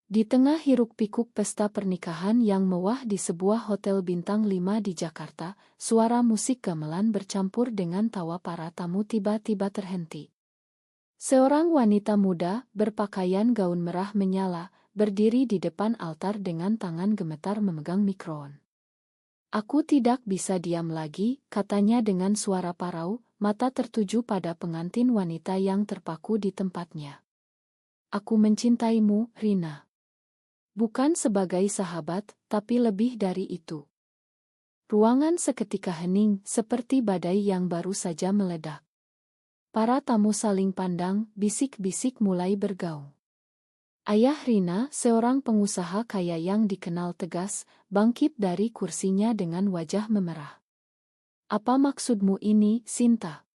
Di tengah hiruk-pikuk pesta pernikahan yang mewah di sebuah hotel bintang 5 di Jakarta, suara musik gamelan bercampur dengan tawa para tamu tiba-tiba terhenti. Seorang wanita muda, berpakaian gaun merah menyala, berdiri di depan altar dengan tangan gemetar memegang mikrofon. "Aku tidak bisa diam lagi," katanya dengan suara parau, mata tertuju pada pengantin wanita yang terpaku di tempatnya. "Aku mencintaimu, Rina. Bukan sebagai sahabat, tapi lebih dari itu." Ruangan seketika hening, seperti badai yang baru saja meledak. Para tamu saling pandang, bisik-bisik mulai bergaung. Ayah Rina, seorang pengusaha kaya yang dikenal tegas, bangkit dari kursinya dengan wajah memerah. "Apa maksudmu ini, Sinta?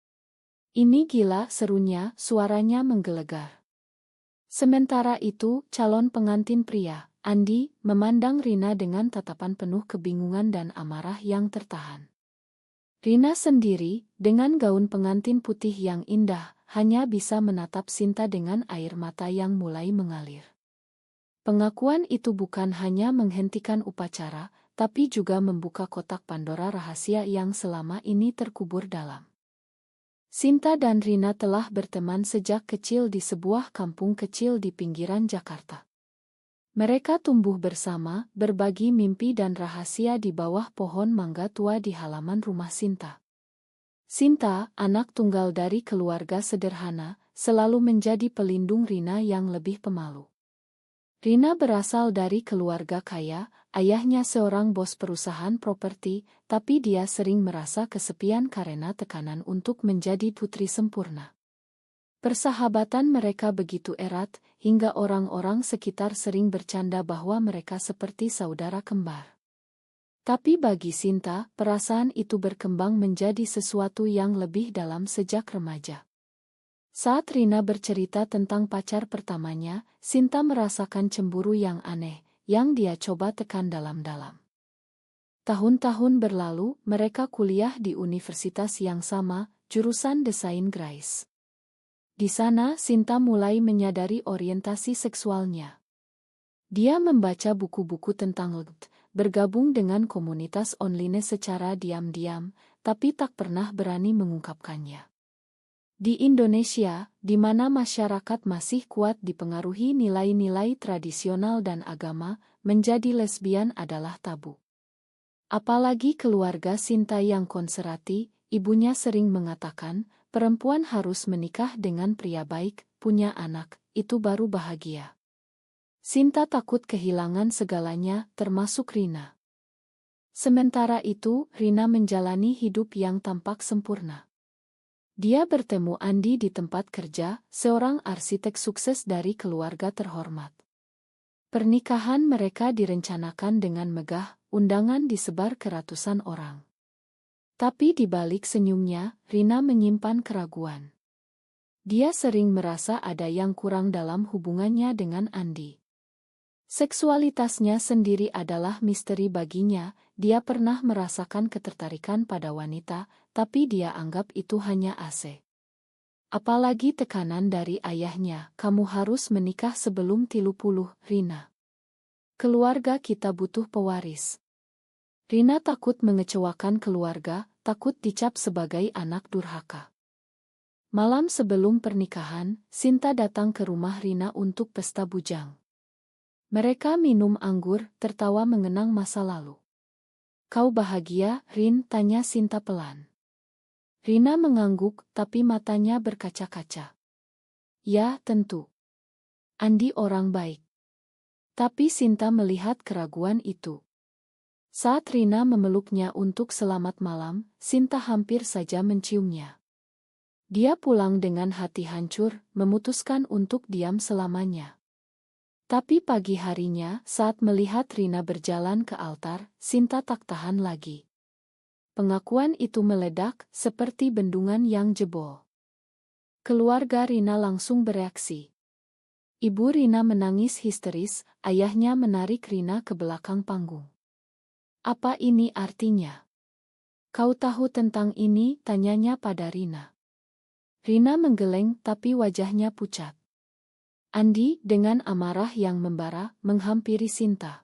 Ini gila," serunya, suaranya menggelegar. Sementara itu, calon pengantin pria, Andi, memandang Rina dengan tatapan penuh kebingungan dan amarah yang tertahan. Rina sendiri, dengan gaun pengantin putih yang indah, hanya bisa menatap Sinta dengan air mata yang mulai mengalir. Pengakuan itu bukan hanya menghentikan upacara, tapi juga membuka kotak Pandora rahasia yang selama ini terkubur dalam. Sinta dan Rina telah berteman sejak kecil di sebuah kampung kecil di pinggiran Jakarta. Mereka tumbuh bersama, berbagi mimpi dan rahasia di bawah pohon mangga tua di halaman rumah Sinta. Sinta, anak tunggal dari keluarga sederhana, selalu menjadi pelindung Rina yang lebih pemalu. Rina berasal dari keluarga kaya, ayahnya seorang bos perusahaan properti, tapi dia sering merasa kesepian karena tekanan untuk menjadi putri sempurna. Persahabatan mereka begitu erat, hingga orang-orang sekitar sering bercanda bahwa mereka seperti saudara kembar. Tapi bagi Sinta, perasaan itu berkembang menjadi sesuatu yang lebih dalam sejak remaja. Saat Rina bercerita tentang pacar pertamanya, Sinta merasakan cemburu yang aneh, yang dia coba tekan dalam-dalam. Tahun-tahun berlalu, mereka kuliah di universitas yang sama, jurusan desain grafis. Di sana, Sinta mulai menyadari orientasi seksualnya. Dia membaca buku-buku tentang LGBT, bergabung dengan komunitas online secara diam-diam, tapi tak pernah berani mengungkapkannya. Di Indonesia, di mana masyarakat masih kuat dipengaruhi nilai-nilai tradisional dan agama, menjadi lesbian adalah tabu. Apalagi keluarga Sinta yang konservatif, ibunya sering mengatakan, perempuan harus menikah dengan pria baik, punya anak, itu baru bahagia. Sinta takut kehilangan segalanya, termasuk Rina. Sementara itu, Rina menjalani hidup yang tampak sempurna. Dia bertemu Andi di tempat kerja, seorang arsitek sukses dari keluarga terhormat. Pernikahan mereka direncanakan dengan megah, undangan disebar ke ratusan orang. Tapi di balik senyumnya, Rina menyimpan keraguan. Dia sering merasa ada yang kurang dalam hubungannya dengan Andi. Seksualitasnya sendiri adalah misteri baginya, dia pernah merasakan ketertarikan pada wanita, tapi dia anggap itu hanya AC. Apalagi tekanan dari ayahnya, "Kamu harus menikah sebelum 30, Rina. Keluarga kita butuh pewaris." Rina takut mengecewakan keluarga, takut dicap sebagai anak durhaka. Malam sebelum pernikahan, Sinta datang ke rumah Rina untuk pesta bujang. Mereka minum anggur, tertawa mengenang masa lalu. "Kau bahagia, Rin?" tanya Sinta pelan. Rina mengangguk, tapi matanya berkaca-kaca. "Ya, tentu. Andi orang baik." Tapi Sinta melihat keraguan itu. Saat Rina memeluknya untuk selamat malam, Sinta hampir saja menciumnya. Dia pulang dengan hati hancur, memutuskan untuk diam selamanya. Tapi pagi harinya, saat melihat Rina berjalan ke altar, Sinta tak tahan lagi. Pengakuan itu meledak, seperti bendungan yang jebol. Keluarga Rina langsung bereaksi. Ibu Rina menangis histeris, ayahnya menarik Rina ke belakang panggung. "Apa ini artinya? Kau tahu tentang ini?" tanyanya pada Rina. Rina menggeleng, tapi wajahnya pucat. Andi dengan amarah yang membara menghampiri Sinta.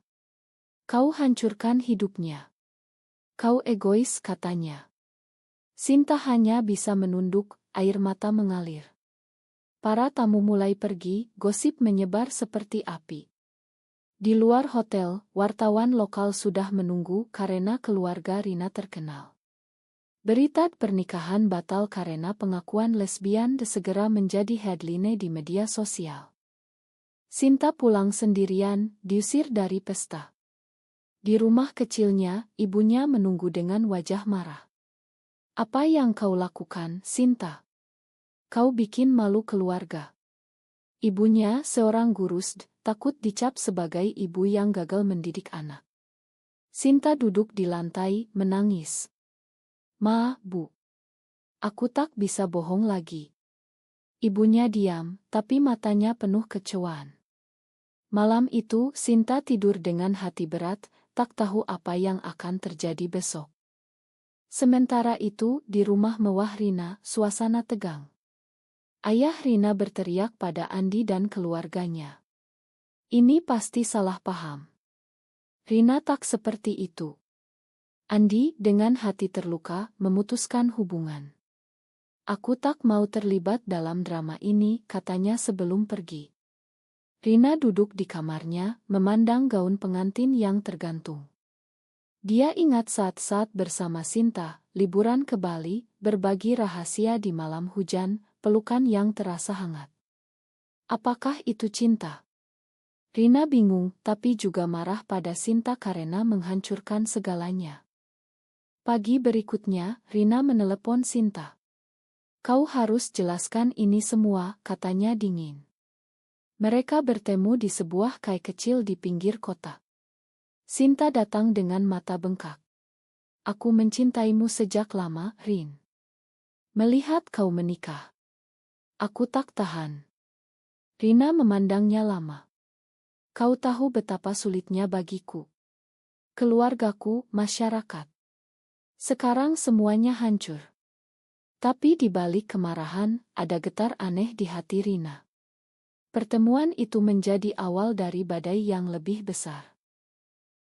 Kau hancurkan hidupnya. Kau egois, katanya. Sinta hanya bisa menunduk, air mata mengalir. Para tamu mulai pergi, gosip menyebar seperti api. Di luar hotel, wartawan lokal sudah menunggu karena keluarga Rina terkenal. Berita pernikahan batal karena pengakuan lesbian segera menjadi headline di media sosial. Sinta pulang sendirian, diusir dari pesta. Di rumah kecilnya, ibunya menunggu dengan wajah marah. Apa yang kau lakukan, Sinta? Kau bikin malu keluarga. Ibunya, seorang guru, takut dicap sebagai ibu yang gagal mendidik anak. Sinta duduk di lantai, menangis. Ma, Bu. Aku tak bisa bohong lagi. Ibunya diam, tapi matanya penuh kecewaan. Malam itu, Sinta tidur dengan hati berat, tak tahu apa yang akan terjadi besok. Sementara itu, di rumah mewah Rina, suasana tegang. Ayah Rina berteriak pada Andi dan keluarganya. Ini pasti salah paham. Rina tak seperti itu. Andi, dengan hati terluka, memutuskan hubungan. Aku tak mau terlibat dalam drama ini, katanya sebelum pergi. Rina duduk di kamarnya, memandang gaun pengantin yang tergantung. Dia ingat saat-saat bersama Sinta, liburan ke Bali, berbagi rahasia di malam hujan, pelukan yang terasa hangat. Apakah itu cinta? Rina bingung, tapi juga marah pada Sinta karena menghancurkan segalanya. Pagi berikutnya, Rina menelepon Sinta. Kau harus jelaskan ini semua, katanya dingin. Mereka bertemu di sebuah kai kecil di pinggir kota. Sinta datang dengan mata bengkak. Aku mencintaimu sejak lama, Rin. Melihat kau menikah, aku tak tahan. Rina memandangnya lama. Kau tahu betapa sulitnya bagiku. Keluargaku, masyarakat. Sekarang semuanya hancur. Tapi di balik kemarahan, ada getar aneh di hati Rina. Pertemuan itu menjadi awal dari badai yang lebih besar.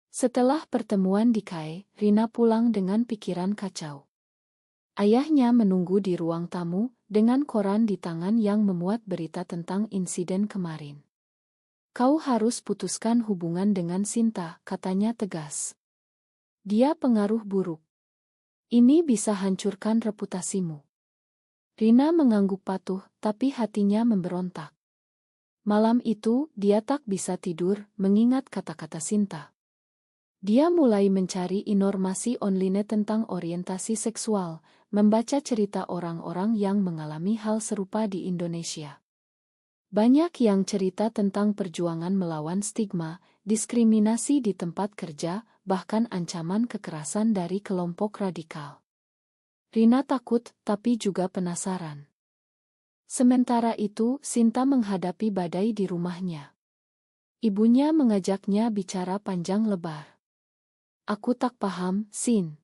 Setelah pertemuan di kai, Rina pulang dengan pikiran kacau. Ayahnya menunggu di ruang tamu, dengan koran di tangan yang memuat berita tentang insiden kemarin. Kau harus putuskan hubungan dengan Sinta, katanya tegas. Dia pengaruh buruk. Ini bisa hancurkan reputasimu. Rina mengangguk patuh, tapi hatinya memberontak. Malam itu, dia tak bisa tidur, mengingat kata-kata Sinta. Dia mulai mencari informasi online tentang orientasi seksual, membaca cerita orang-orang yang mengalami hal serupa di Indonesia. Banyak yang cerita tentang perjuangan melawan stigma, diskriminasi di tempat kerja, bahkan ancaman kekerasan dari kelompok radikal. Rina takut, tapi juga penasaran. Sementara itu, Sinta menghadapi badai di rumahnya. Ibunya mengajaknya bicara panjang lebar. Aku tak paham, Sin.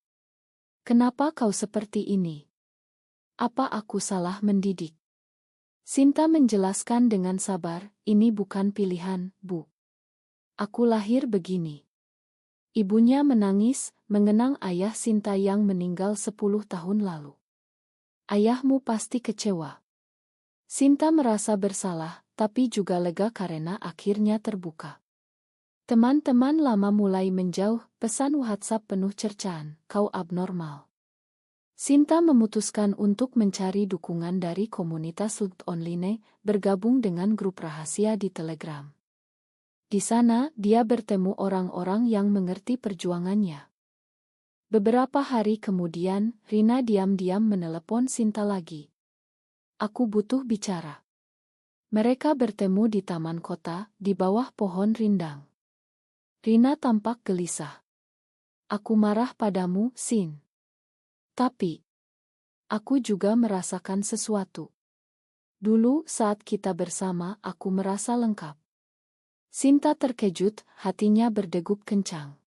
Kenapa kau seperti ini? Apa aku salah mendidik? Sinta menjelaskan dengan sabar, ini bukan pilihan, Bu. Aku lahir begini. Ibunya menangis, mengenang ayah Sinta yang meninggal 10 tahun lalu. Ayahmu pasti kecewa. Sinta merasa bersalah, tapi juga lega karena akhirnya terbuka. Teman-teman lama mulai menjauh, pesan WhatsApp penuh cercaan, kau abnormal. Sinta memutuskan untuk mencari dukungan dari komunitas online, bergabung dengan grup rahasia di Telegram. Di sana, dia bertemu orang-orang yang mengerti perjuangannya. Beberapa hari kemudian, Rina diam-diam menelepon Sinta lagi. Aku butuh bicara. Mereka bertemu di taman kota, di bawah pohon rindang. Rina tampak gelisah. Aku marah padamu, Sin. Tapi, aku juga merasakan sesuatu. Dulu saat kita bersama, aku merasa lengkap. Sinta terkejut, hatinya berdegup kencang.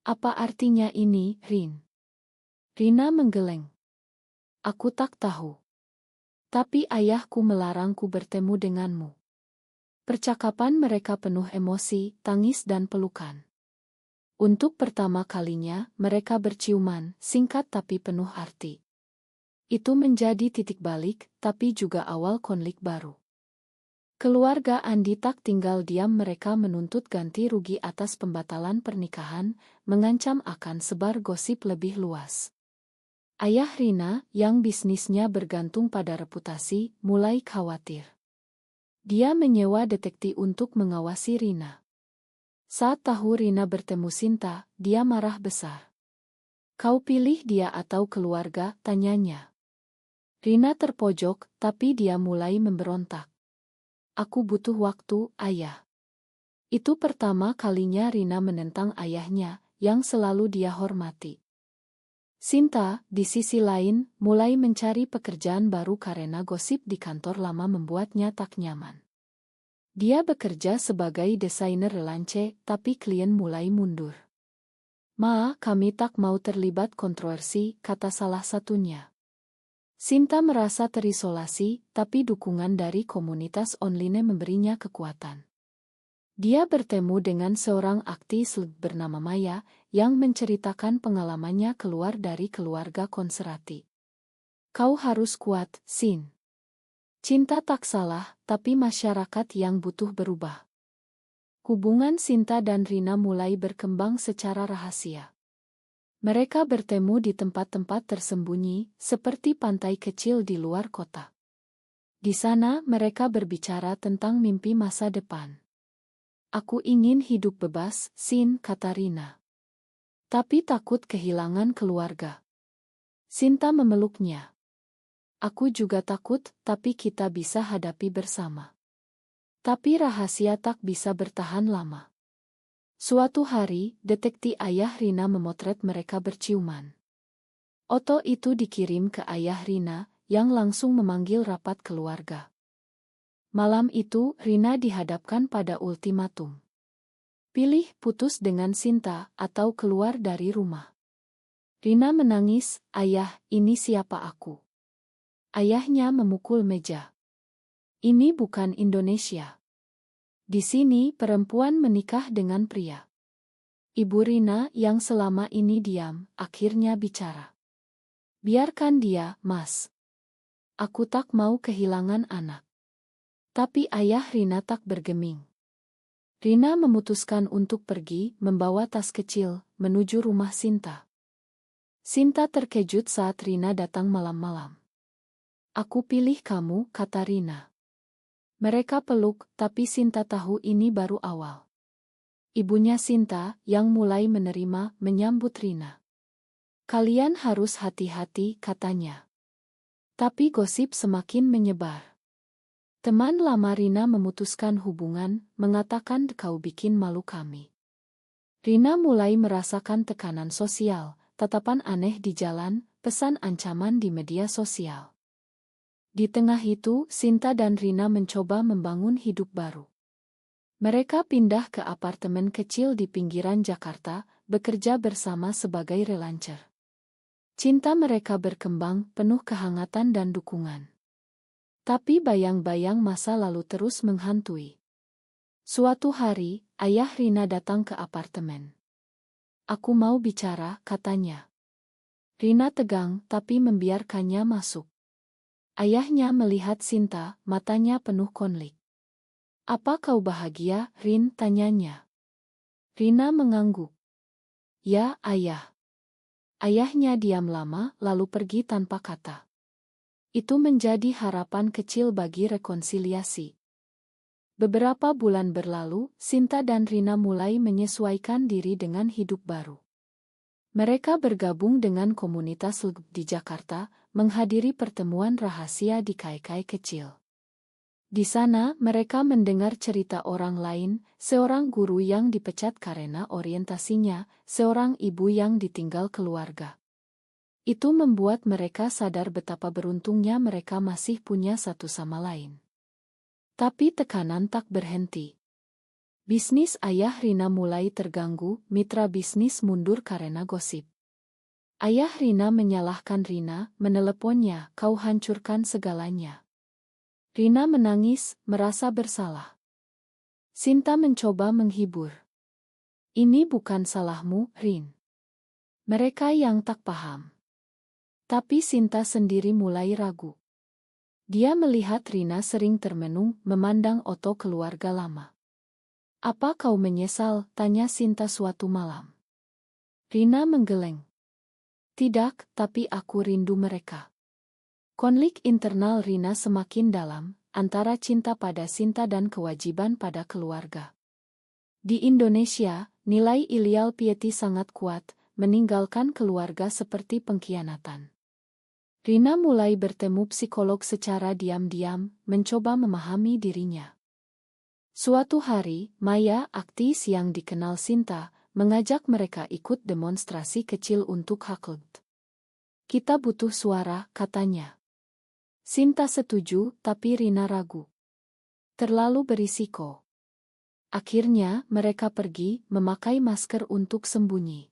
Apa artinya ini, Rin? Rina menggeleng. Aku tak tahu. Tapi ayahku melarangku bertemu denganmu. Percakapan mereka penuh emosi, tangis dan pelukan. Untuk pertama kalinya, mereka berciuman, singkat tapi penuh arti. Itu menjadi titik balik, tapi juga awal konflik baru. Keluarga Andi tak tinggal diam, mereka menuntut ganti rugi atas pembatalan pernikahan, mengancam akan sebar gosip lebih luas. Ayah Rina, yang bisnisnya bergantung pada reputasi, mulai khawatir. Dia menyewa detektif untuk mengawasi Rina. Saat tahu Rina bertemu Sinta, dia marah besar. "Kau pilih dia atau keluarga?" tanyanya. Rina terpojok, tapi dia mulai memberontak. "Aku butuh waktu, ayah." Itu pertama kalinya Rina menentang ayahnya, yang selalu dia hormati. Sinta, di sisi lain, mulai mencari pekerjaan baru karena gosip di kantor lama membuatnya tak nyaman. Dia bekerja sebagai desainer relance, tapi klien mulai mundur. "Ma, kami tak mau terlibat kontroversi," kata salah satunya. Sinta merasa terisolasi, tapi dukungan dari komunitas online memberinya kekuatan. Dia bertemu dengan seorang aktivis bernama Maya, yang menceritakan pengalamannya keluar dari keluarga konservatif. "Kau harus kuat, Sin. Cinta tak salah, tapi masyarakat yang butuh berubah." Hubungan Sinta dan Rina mulai berkembang secara rahasia. Mereka bertemu di tempat-tempat tersembunyi, seperti pantai kecil di luar kota. Di sana mereka berbicara tentang mimpi masa depan. "Aku ingin hidup bebas, Sin," kata Rina. "Tapi takut kehilangan keluarga." Sinta memeluknya. "Aku juga takut, tapi kita bisa hadapi bersama." Tapi rahasia tak bisa bertahan lama. Suatu hari, detektif ayah Rina memotret mereka berciuman. Foto itu dikirim ke ayah Rina, yang langsung memanggil rapat keluarga. Malam itu, Rina dihadapkan pada ultimatum. Pilih putus dengan Sinta, atau keluar dari rumah. Rina menangis, "Ayah, ini siapa aku?" Ayahnya memukul meja. "Ini bukan Indonesia. Di sini perempuan menikah dengan pria." Ibu Rina yang selama ini diam, akhirnya bicara. "Biarkan dia, Mas. Aku tak mau kehilangan anak." Tapi ayah Rina tak bergeming. Rina memutuskan untuk pergi, membawa tas kecil, menuju rumah Sinta. Sinta terkejut saat Rina datang malam-malam. "Aku pilih kamu," kata Rina. Mereka peluk, tapi Sinta tahu ini baru awal. Ibunya Sinta, yang mulai menerima, menyambut Rina. "Kalian harus hati-hati," katanya. Tapi gosip semakin menyebar. Teman lama Rina memutuskan hubungan, mengatakan, "Kau bikin malu kami." Rina mulai merasakan tekanan sosial, tatapan aneh di jalan, pesan ancaman di media sosial. Di tengah itu, Sinta dan Rina mencoba membangun hidup baru. Mereka pindah ke apartemen kecil di pinggiran Jakarta, bekerja bersama sebagai relancer. Cinta mereka berkembang, penuh kehangatan dan dukungan. Tapi bayang-bayang masa lalu terus menghantui. Suatu hari, ayah Rina datang ke apartemen. "Aku mau bicara," katanya. Rina tegang, tapi membiarkannya masuk. Ayahnya melihat Sinta, matanya penuh konflik. "Apa kau bahagia, Rin?" tanyanya. Rina mengangguk. "Ya, ayah." Ayahnya diam lama, lalu pergi tanpa kata. Itu menjadi harapan kecil bagi rekonsiliasi. Beberapa bulan berlalu, Sinta dan Rina mulai menyesuaikan diri dengan hidup baru. Mereka bergabung dengan komunitas di Jakarta, menghadiri pertemuan rahasia di kai-kai kecil. Di sana, mereka mendengar cerita orang lain, seorang guru yang dipecat karena orientasinya, seorang ibu yang ditinggal keluarga. Itu membuat mereka sadar betapa beruntungnya mereka masih punya satu sama lain. Tapi tekanan tak berhenti. Bisnis ayah Rina mulai terganggu, mitra bisnis mundur karena gosip. Ayah Rina menyalahkan Rina, meneleponnya, "Kau hancurkan segalanya." Rina menangis, merasa bersalah. Sinta mencoba menghibur. Ini bukan salahmu, Rin. Mereka yang tak paham. Tapi Sinta sendiri mulai ragu. Dia melihat Rina sering termenung memandang Otto keluarga lama. Apa kau menyesal? Tanya Sinta suatu malam. Rina menggeleng. Tidak, tapi aku rindu mereka. Konflik internal Rina semakin dalam, antara cinta pada Sinta dan kewajiban pada keluarga. Di Indonesia, nilai filial piety sangat kuat, meninggalkan keluarga seperti pengkhianatan. Rina mulai bertemu psikolog secara diam-diam, mencoba memahami dirinya. Suatu hari, Maya, aktivis yang dikenal Sinta, mengajak mereka ikut demonstrasi kecil untuk hak. Kita butuh suara, katanya. Sinta setuju, tapi Rina ragu. Terlalu berisiko. Akhirnya, mereka pergi, memakai masker untuk sembunyi.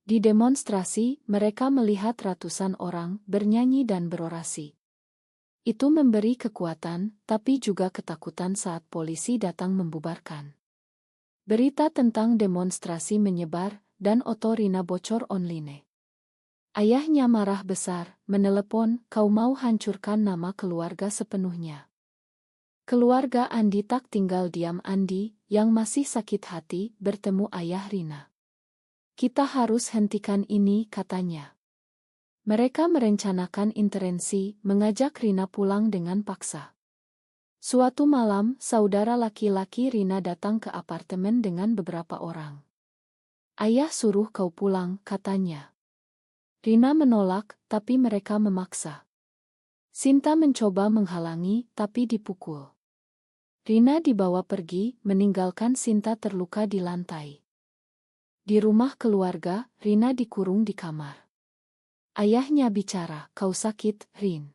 Di demonstrasi, mereka melihat ratusan orang bernyanyi dan berorasi. Itu memberi kekuatan, tapi juga ketakutan saat polisi datang membubarkan. Berita tentang demonstrasi menyebar, dan Otto Rina bocor online. Ayahnya marah besar, menelepon, kau mau hancurkan nama keluarga sepenuhnya. Keluarga Andi tak tinggal diam. Andi, yang masih sakit hati, bertemu ayah Rina. Kita harus hentikan ini, katanya. Mereka merencanakan intervensi, mengajak Rina pulang dengan paksa. Suatu malam, saudara laki-laki Rina datang ke apartemen dengan beberapa orang. Ayah suruh kau pulang, katanya. Rina menolak, tapi mereka memaksa. Sinta mencoba menghalangi, tapi dipukul. Rina dibawa pergi, meninggalkan Sinta terluka di lantai. Di rumah keluarga, Rina dikurung di kamar. Ayahnya bicara, kau sakit, Rin.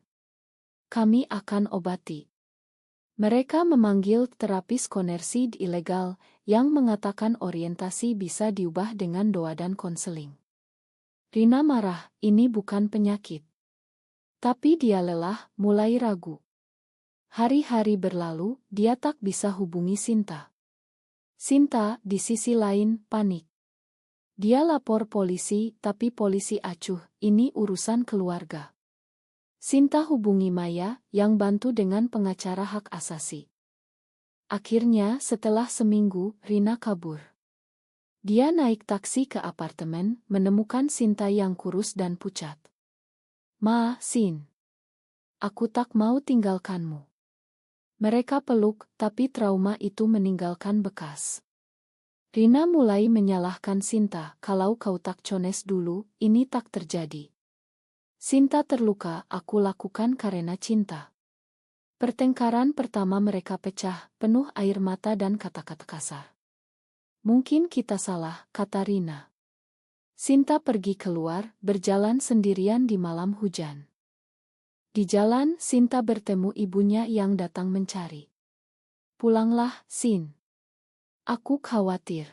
Kami akan obati. Mereka memanggil terapis konversi ilegal, yang mengatakan orientasi bisa diubah dengan doa dan konseling. Rina marah, ini bukan penyakit. Tapi dia lelah, mulai ragu. Hari-hari berlalu, dia tak bisa hubungi Sinta. Sinta, di sisi lain, panik. Dia lapor polisi, tapi polisi acuh, ini urusan keluarga. Sinta hubungi Maya, yang bantu dengan pengacara hak asasi. Akhirnya, setelah seminggu, Rina kabur. Dia naik taksi ke apartemen, menemukan Sinta yang kurus dan pucat. Ma, Sin. Aku tak mau tinggalkanmu. Mereka peluk, tapi trauma itu meninggalkan bekas. Rina mulai menyalahkan Sinta, kalau kau tak cones dulu, ini tak terjadi. Sinta terluka, aku lakukan karena cinta. Pertengkaran pertama mereka pecah, penuh air mata dan kata-kata kasar. Mungkin kita salah, kata Rina. Sinta pergi keluar, berjalan sendirian di malam hujan. Di jalan, Sinta bertemu ibunya yang datang mencari. Pulanglah, Sin. Aku khawatir.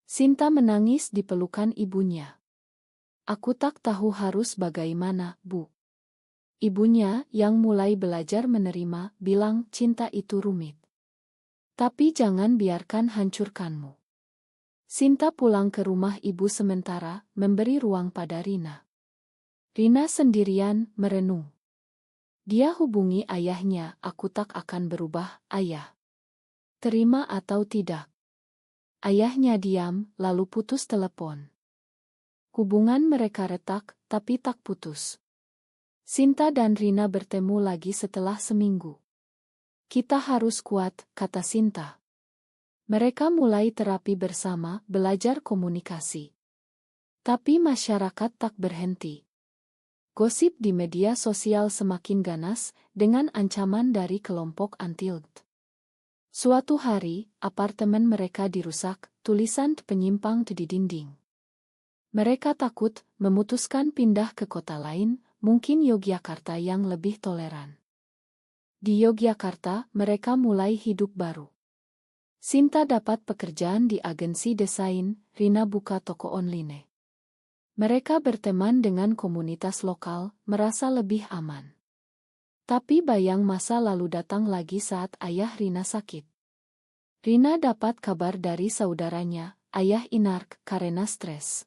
Sinta menangis di pelukan ibunya. Aku tak tahu harus bagaimana, Bu. Ibunya, yang mulai belajar menerima, bilang cinta itu rumit. Tapi jangan biarkan hancurkanmu. Sinta pulang ke rumah ibu sementara, memberi ruang pada Rina. Rina sendirian, merenung. Dia hubungi ayahnya, aku tak akan berubah, ayah. Terima atau tidak? Ayahnya diam, lalu putus telepon. Hubungan mereka retak, tapi tak putus. Sinta dan Rina bertemu lagi setelah seminggu. Kita harus kuat, kata Sinta. Mereka mulai terapi bersama, belajar komunikasi. Tapi masyarakat tak berhenti. Gosip di media sosial semakin ganas, dengan ancaman dari kelompok anti-LGBT. Suatu hari, apartemen mereka dirusak, tulisan penyimpang di dinding. Mereka takut, memutuskan pindah ke kota lain, mungkin Yogyakarta yang lebih toleran. Di Yogyakarta, mereka mulai hidup baru. Sinta dapat pekerjaan di agensi desain, Rina buka toko online. Mereka berteman dengan komunitas lokal, merasa lebih aman. Tapi bayang masa lalu datang lagi saat ayah Rina sakit. Rina dapat kabar dari saudaranya, ayah Inark, karena stres.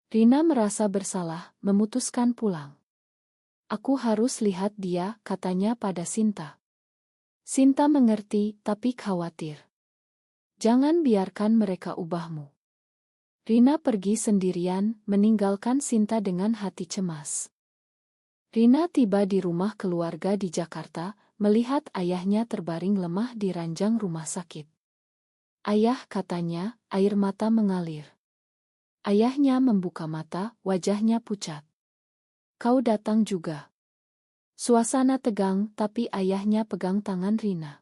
Rina merasa bersalah, memutuskan pulang. Aku harus lihat dia, katanya pada Sinta. Sinta mengerti, tapi khawatir. Jangan biarkan mereka ubahmu. Rina pergi sendirian, meninggalkan Sinta dengan hati cemas. Rina tiba di rumah keluarga di Jakarta, melihat ayahnya terbaring lemah di ranjang rumah sakit. Ayah, katanya, air mata mengalir. Ayahnya membuka mata, wajahnya pucat. Kau datang juga. Suasana tegang, tapi ayahnya pegang tangan Rina.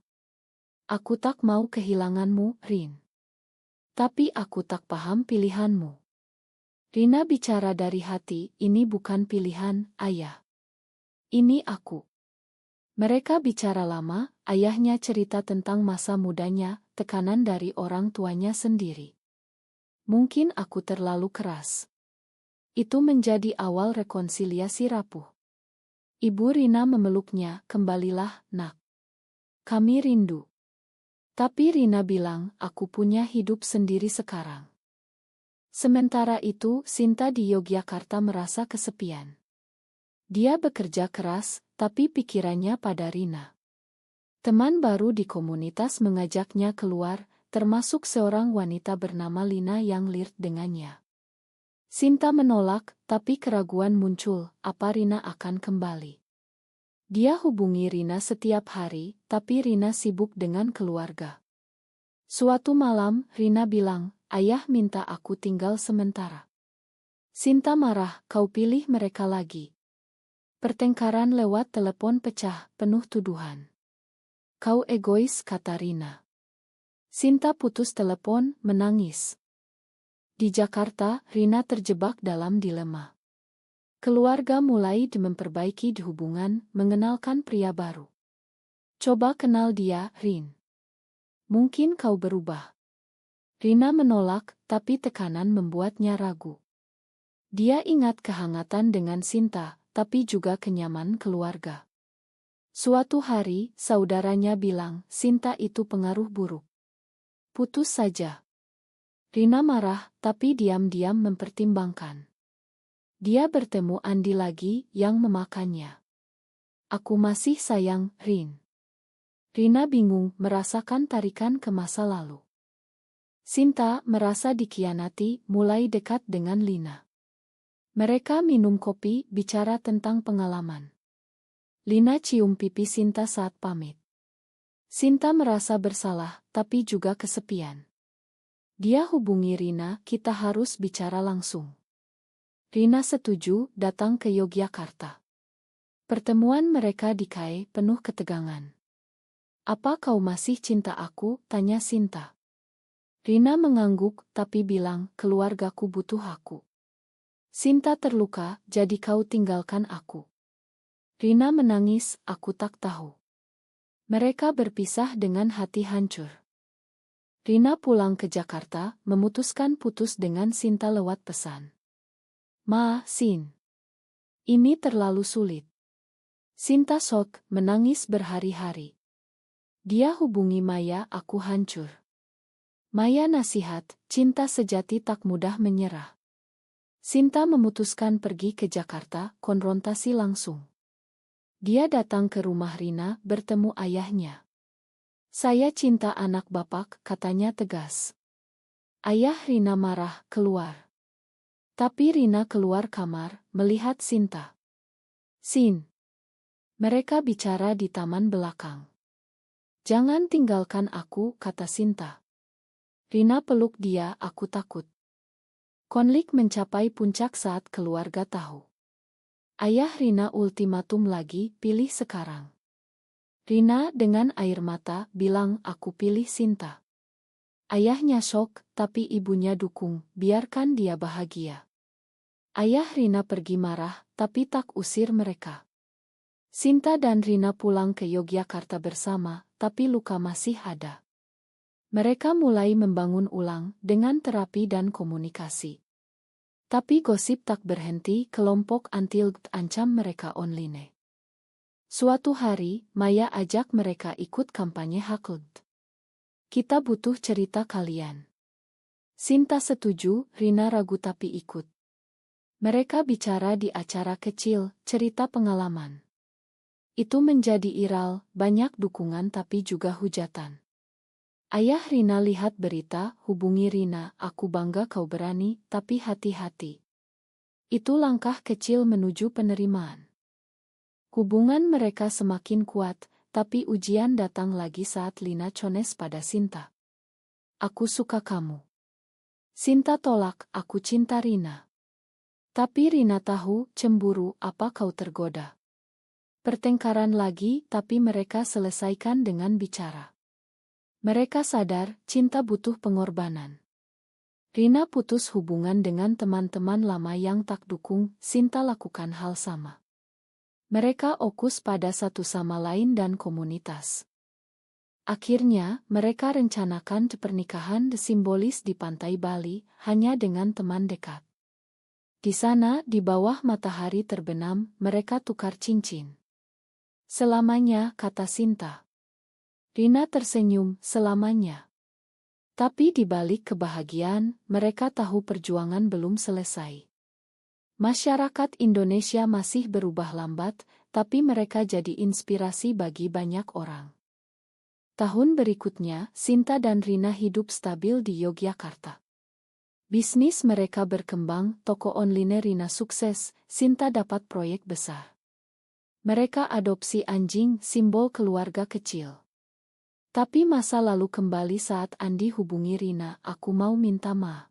Aku tak mau kehilanganmu, Rin. Tapi aku tak paham pilihanmu. Rina bicara dari hati, ini bukan pilihan, ayah. Ini aku. Mereka bicara lama, ayahnya cerita tentang masa mudanya, tekanan dari orang tuanya sendiri. Mungkin aku terlalu keras. Itu menjadi awal rekonsiliasi rapuh. Ibu Rina memeluknya, kembalilah, nak. Kami rindu. Tapi Rina bilang, aku punya hidup sendiri sekarang. Sementara itu, Sinta di Yogyakarta merasa kesepian. Dia bekerja keras, tapi pikirannya pada Rina. Teman baru di komunitas mengajaknya keluar, termasuk seorang wanita bernama Lina yang flirt dengannya. Sinta menolak, tapi keraguan muncul, apa Rina akan kembali. Dia hubungi Rina setiap hari, tapi Rina sibuk dengan keluarga. Suatu malam, Rina bilang, ayah minta aku tinggal sementara. Sinta marah, kau pilih mereka lagi. Pertengkaran lewat telepon pecah, penuh tuduhan. Kau egois, kata Rina. Sinta putus telepon, menangis. Di Jakarta, Rina terjebak dalam dilema. Keluarga mulai memperbaiki hubungan, mengenalkan pria baru. Coba kenal dia, Rin. Mungkin kau berubah. Rina menolak, tapi tekanan membuatnya ragu. Dia ingat kehangatan dengan Sinta, tapi juga kenyamanan keluarga. Suatu hari, saudaranya bilang, Sinta itu pengaruh buruk. Putus saja. Rina marah, tapi diam-diam mempertimbangkan. Dia bertemu Andi lagi, yang memakannya. Aku masih sayang, Rin. Rina bingung, merasakan tarikan ke masa lalu. Sinta merasa dikhianati, mulai dekat dengan Lina. Mereka minum kopi, bicara tentang pengalaman. Lina cium pipi Sinta saat pamit. Sinta merasa bersalah, tapi juga kesepian. Dia hubungi Rina, kita harus bicara langsung. Rina setuju, datang ke Yogyakarta. Pertemuan mereka di KAE penuh ketegangan. Apa kau masih cinta aku? Tanya Sinta. Rina mengangguk, tapi bilang, keluargaku butuh aku. Sinta terluka, jadi kau tinggalkan aku. Rina menangis, aku tak tahu. Mereka berpisah dengan hati hancur. Rina pulang ke Jakarta, memutuskan putus dengan Sinta lewat pesan. Ma, Sin. Ini terlalu sulit. Sinta sok, menangis berhari-hari. Dia hubungi Maya, aku hancur. Maya nasihat, cinta sejati tak mudah menyerah. Sinta memutuskan pergi ke Jakarta, konfrontasi langsung. Dia datang ke rumah Rina, bertemu ayahnya. Saya cinta anak bapak, katanya tegas. Ayah Rina marah, keluar. Tapi Rina keluar kamar, melihat Sinta. Sin. Mereka bicara di taman belakang. Jangan tinggalkan aku, kata Sinta. Rina peluk dia, aku takut. Konflik mencapai puncak saat keluarga tahu. Ayah Rina ultimatum lagi, pilih sekarang. Rina dengan air mata bilang aku pilih Sinta. Ayahnya syok, tapi ibunya dukung, biarkan dia bahagia. Ayah Rina pergi marah, tapi tak usir mereka. Sinta dan Rina pulang ke Yogyakarta bersama, tapi luka masih ada. Mereka mulai membangun ulang dengan terapi dan komunikasi. Tapi gosip tak berhenti, kelompok anti-LGBT ancam mereka online. Suatu hari, Maya ajak mereka ikut kampanye hak LGBT. Kita butuh cerita kalian. Sinta setuju, Rina ragu tapi ikut. Mereka bicara di acara kecil, cerita pengalaman. Itu menjadi viral, banyak dukungan tapi juga hujatan. Ayah Rina lihat berita, hubungi Rina, aku bangga kau berani, tapi hati-hati. Itu langkah kecil menuju penerimaan. Hubungan mereka semakin kuat, tapi ujian datang lagi saat Lina cones pada Sinta. Aku suka kamu. Sinta tolak, aku cinta Rina. Tapi Rina tahu, cemburu, apa kau tergoda. Pertengkaran lagi, tapi mereka selesaikan dengan bicara. Mereka sadar, cinta butuh pengorbanan. Rina putus hubungan dengan teman-teman lama yang tak dukung, Sinta lakukan hal sama. Mereka fokus pada satu sama lain dan komunitas. Akhirnya, mereka rencanakan pernikahan simbolis di pantai Bali, hanya dengan teman dekat. Di sana, di bawah matahari terbenam, mereka tukar cincin. Selamanya, kata Sinta. Rina tersenyum, selamanya. Tapi di balik kebahagiaan, mereka tahu perjuangan belum selesai. Masyarakat Indonesia masih berubah lambat, tapi mereka jadi inspirasi bagi banyak orang. Tahun berikutnya, Sinta dan Rina hidup stabil di Yogyakarta. Bisnis mereka berkembang, toko online Rina sukses, Sinta dapat proyek besar. Mereka adopsi anjing, simbol keluarga kecil. Tapi masa lalu kembali saat Andi hubungi Rina, aku mau minta maaf.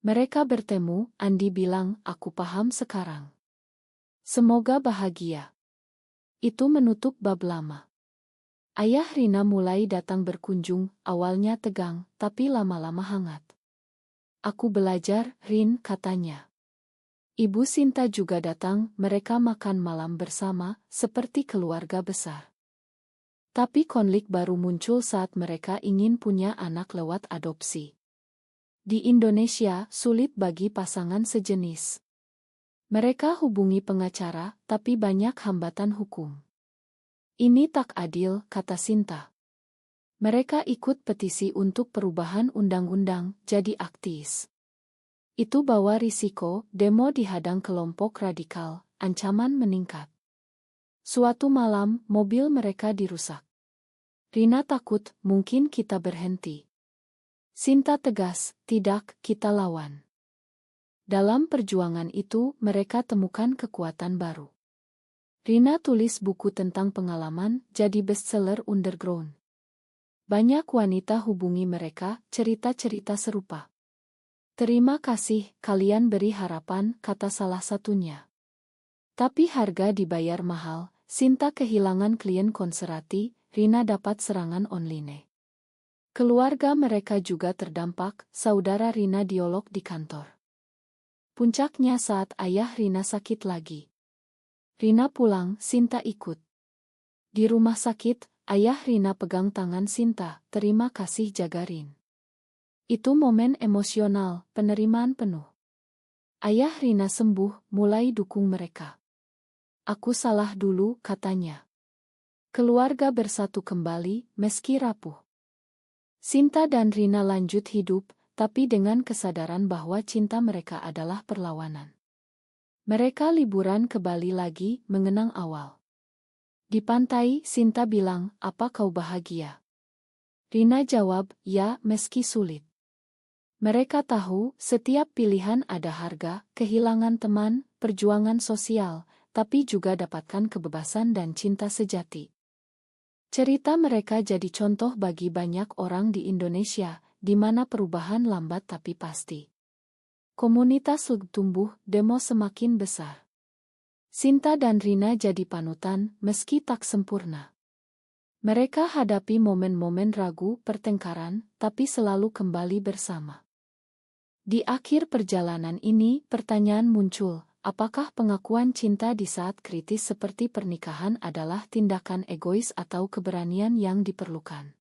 Mereka bertemu, Andi bilang, aku paham sekarang. Semoga bahagia. Itu menutup bab lama. Ayah Rina mulai datang berkunjung, awalnya tegang, tapi lama-lama hangat. Aku belajar, Rin, katanya. Ibu Sinta juga datang, mereka makan malam bersama, seperti keluarga besar. Tapi konflik baru muncul saat mereka ingin punya anak lewat adopsi. Di Indonesia, sulit bagi pasangan sejenis. Mereka hubungi pengacara, tapi banyak hambatan hukum. Ini tak adil, kata Sinta. Mereka ikut petisi untuk perubahan undang-undang, jadi aktivis. Itu bawa risiko, demo dihadang kelompok radikal, ancaman meningkat. Suatu malam, mobil mereka dirusak. Rina takut, mungkin kita berhenti. Sinta tegas, tidak, kita lawan. Dalam perjuangan itu, mereka temukan kekuatan baru. Rina tulis buku tentang pengalaman, jadi bestseller underground. Banyak wanita hubungi mereka, cerita-cerita serupa. Terima kasih, kalian beri harapan, kata salah satunya. Tapi harga dibayar mahal, Sinta kehilangan klien konserati, Rina dapat serangan online. Keluarga mereka juga terdampak, saudara Rina diolok di kantor. Puncaknya saat ayah Rina sakit lagi. Rina pulang, Sinta ikut. Di rumah sakit, ayah Rina pegang tangan Sinta, terima kasih jaga Rin. Itu momen emosional, penerimaan penuh. Ayah Rina sembuh, mulai dukung mereka. Aku salah dulu, katanya. Keluarga bersatu kembali, meski rapuh. Sinta dan Rina lanjut hidup, tapi dengan kesadaran bahwa cinta mereka adalah perlawanan. Mereka liburan ke Bali lagi, mengenang awal. Di pantai, Sinta bilang, apa kau bahagia? Rina jawab, ya, meski sulit. Mereka tahu, setiap pilihan ada harga, kehilangan teman, perjuangan sosial, tapi juga dapatkan kebebasan dan cinta sejati. Cerita mereka jadi contoh bagi banyak orang di Indonesia, di mana perubahan lambat tapi pasti. Komunitas tumbuh, demo semakin besar. Sinta dan Rina jadi panutan, meski tak sempurna. Mereka hadapi momen-momen ragu, pertengkaran, tapi selalu kembali bersama. Di akhir perjalanan ini, pertanyaan muncul, apakah pengakuan cinta di saat kritis seperti pernikahan adalah tindakan egois atau keberanian yang diperlukan?